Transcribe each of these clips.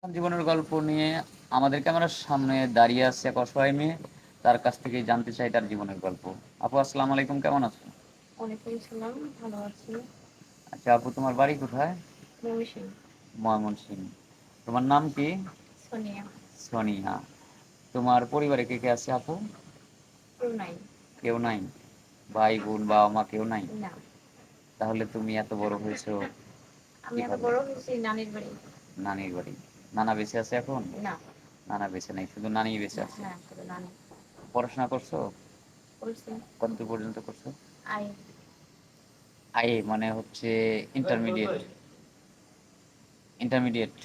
জীবনের গল্প নিয়ে আমাদের ক্যামেরার সামনে দাঁড়িয়ে আছে এক অসহায় মেয়ে। তার কাছ থেকে জানতে চাই তার জীবনের গল্প। আপু, আসসালামু আলাইকুম, কেমন আছো? ওয়ালাইকুম সালাম, ভালো আছি। আচ্ছা আপু, তোমার বাড়ি কোথায়? ময়মনসিংহ। ময়মনসিংহ। তোমার নাম কি? সোনিয়া। সোনিয়া। তোমার পরিবারে কে কে আছে আপু? কেউ নাই। কেউ নাই? ভাই বোন বাবা মা কেউ নাই? না। তাহলে তুমি এত বড় হয়েছো আমি এত কিভাবে? বড় হয়েছি নানির বাড়ি। নানির বাড়ি। নানা বেঁচে আছে এখন? না। নানা বেঁচে নেই, শুধু নানি বেঁচে আছে। হ্যাঁ, শুধু নানি। পড়াশোনা করছো? করছি। কতদূর পর্যন্ত করছো? আই। আইএ মানে হচ্ছে ইন্টারমিডিয়েট? ইন্টারমিডিয়েট।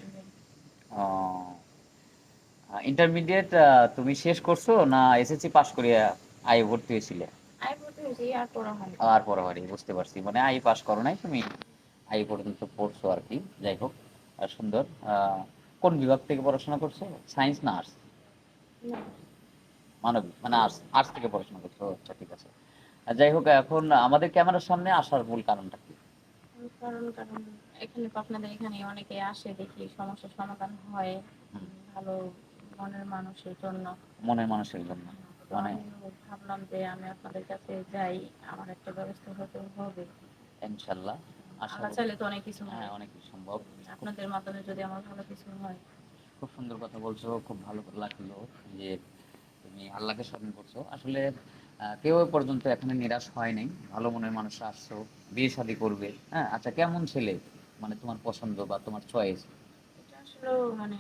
ইন্টারমিডিয়েট তুমি শেষ করছো না এসএসসি পাস করে আইএ ভর্তি হয়েছিলে? আই ভর্তি হয়েছি আর পড়া হয়নি। আর পড়াবাড়ি বুঝতে পারছি, মানে আইএ পাস করো নাই তুমি, আইএ পর্যন্ত পড়ছো আর কি। যাই হোক, সুন্দর। কোন বিভাগ থেকে পড়াশোনা করছো? সায়েন্স না আর্টস? না। মানবিক মানে আর্টস, আর্টস থেকে পড়াশোনা করছো, আচ্ছা ঠিক আছে। যাই হোক, এখন আমাদের ক্যামেরার সামনে আসার মূল কারণটা কি? কারণ কারণ এখানে তো আপনাদের এখানে অনেকে আসে, দেখি সমস্যার সমাধান হয়। হুম, ভালো মনের মানুষের জন্য। মনের মানুষের জন্য। তো মানে আমি ভাবলাম যে আমি আপনাদের কাছে যাই, আমার একটা ব্যবস্থা হতে হবে। ইনশাল্লাহ, আশা আল্লাহ করি। চাইলে তো অনেক কিছু হ্যাঁ, হয়। অনেক কিছু সম্ভব। খুব আপনাদের মাধ্যমে যদি আমার ভালো কিছু হয়। খুব সুন্দর কথা বলছো, খুব ভালো লাগলো যে তুমি আল্লাহকে স্মরণ করছো। আসলে কেউ এ পর্যন্ত এখানে নিরাশ হয় নাই, ভালো মনের মানুষ আসছো, বিয়ে শাদী করবে। হ্যাঁ, আচ্ছা কেমন ছেলে মানে তোমার পছন্দ বা তোমার চয়েস? এটা আসলে মানে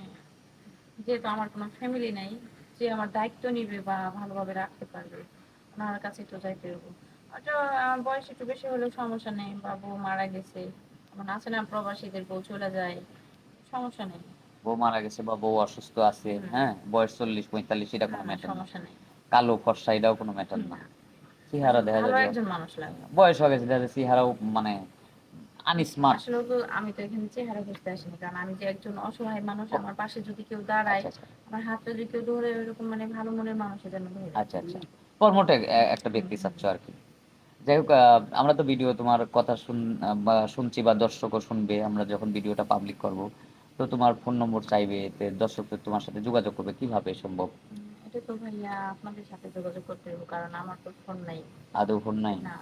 যেহেতু আমার কোনো ফ্যামিলি নাই, যে আমার দায়িত্ব নিবে বা ভালোভাবে রাখতে পারবে, ওনার কাছে তো যাইতে হবে। ওটা বয়স একটু বেশি হলেও সমস্যা নেই, বা বউ মারা গেছে, এমন আছে না প্রবাসীদের বউ চলে যায়, সমস্যা নেই। বউ মারা গেছে বা বউ অসুস্থ আছে, হুম। হ্যাঁ, বয়স 40 45, এটা না কোনো না, ম্যাটার না। সমস্যা নেই। কালো ফর্সা এটাও কোনো ম্যাটার না। না। মানে চেহারা দেখা ভালো যাবে একজন মানুষ লাগে। বয়স হয়ে গেছে, দেখা যাচ্ছে চেহারাও মানে আনস্মার্ট। আসলে তো আমি তো এখানে চেহারা বুঝতে আসিনি, কারণ আমি যে একজন অসহায় মানুষ, আমার পাশে যদি কেউ দাঁড়ায়, আচ্ছা আচ্ছা। আমার হাতটা যদি কেউ ধরে, এরকম মানে ভালো মনের মানুষের যেন ধরে। আচ্ছা আচ্ছা, কর্মটা একটা হুম ব্যক্তি হুম। চাচ্ছ আর কি। যাই হোক, আমরা তো ভিডিও তোমার কথা বা শুনছি বা দর্শকও শুনবে আমরা যখন ভিডিওটা পাবলিক করব। তো তোমার ফোন নম্বর চাইবে, এতে দর্শক তো তোমার সাথে যোগাযোগ করবে, কিভাবে সম্ভব? এটা তো ভাইয়া আপনাদের সাথে যোগাযোগ করতে হবে, কারণ আমার তো ফোন নাই। আদৌ ফোন নাই? না।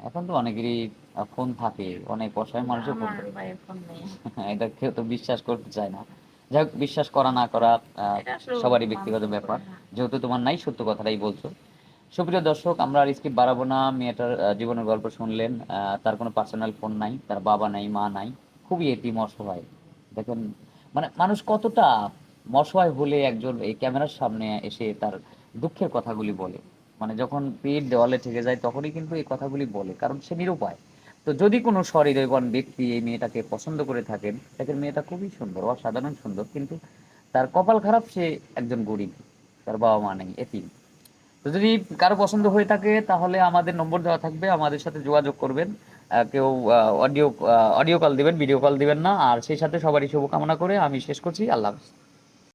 এখন তো অনেকেরই ফোন থাকে, অনেক অসহায় কিন্তু মানুষের ফোন আমার থাকে। ভাইয়ের ফোন নেই। এটা কেউ তো বিশ্বাস করতে চায় না। যাই হোক, বিশ্বাস করা না করা এটা আসলে সবারই ব্যক্তিগত মানুষের উপরে, ব্যাপার। হ্যাঁ। যেহেতু তোমার নাই, সত্য কথাটাই বলছো। সুপ্রিয় দর্শক, আমরা আর স্ক্রিপ্ট বাড়াবো না। মেয়েটার জীবনের গল্প শুনলেন। তার কোনো পার্সোনাল ফোন নাই, তার বাবা নাই, মা নাই, খুবই এতিম অসহায়। দেখেন, মানে মানুষ কতটা অসহায় হলে একজন এই ক্যামেরার সামনে এসে তার দুঃখের কথাগুলি বলে। মানে যখন পিঠ দেওয়ালে ঠেকে যায় তখনই কিন্তু এই কথাগুলি বলে, কারণ সে নিরুপায়। তো যদি কোনো সহৃদয়বান ব্যক্তি এই মেয়েটাকে পছন্দ করে থাকেন, দেখেন মেয়েটা খুবই সুন্দর, অসাধারণ সুন্দর, কিন্তু তার কপাল খারাপ, সে একজন গরিব, তার বাবা মা নেই, এতিম। তো যদি কারো পছন্দ হয়ে থাকে তাহলে আমাদের নম্বর দেওয়া থাকবে, আমাদের সাথে যোগাযোগ করবেন। কেউ অডিও অডিও কল দিবেন, ভিডিও কল দিবেন না। আর সেই সাথে সবারই শুভকামনা করে আমি শেষ করছি। আল্লাহ হাফেজ।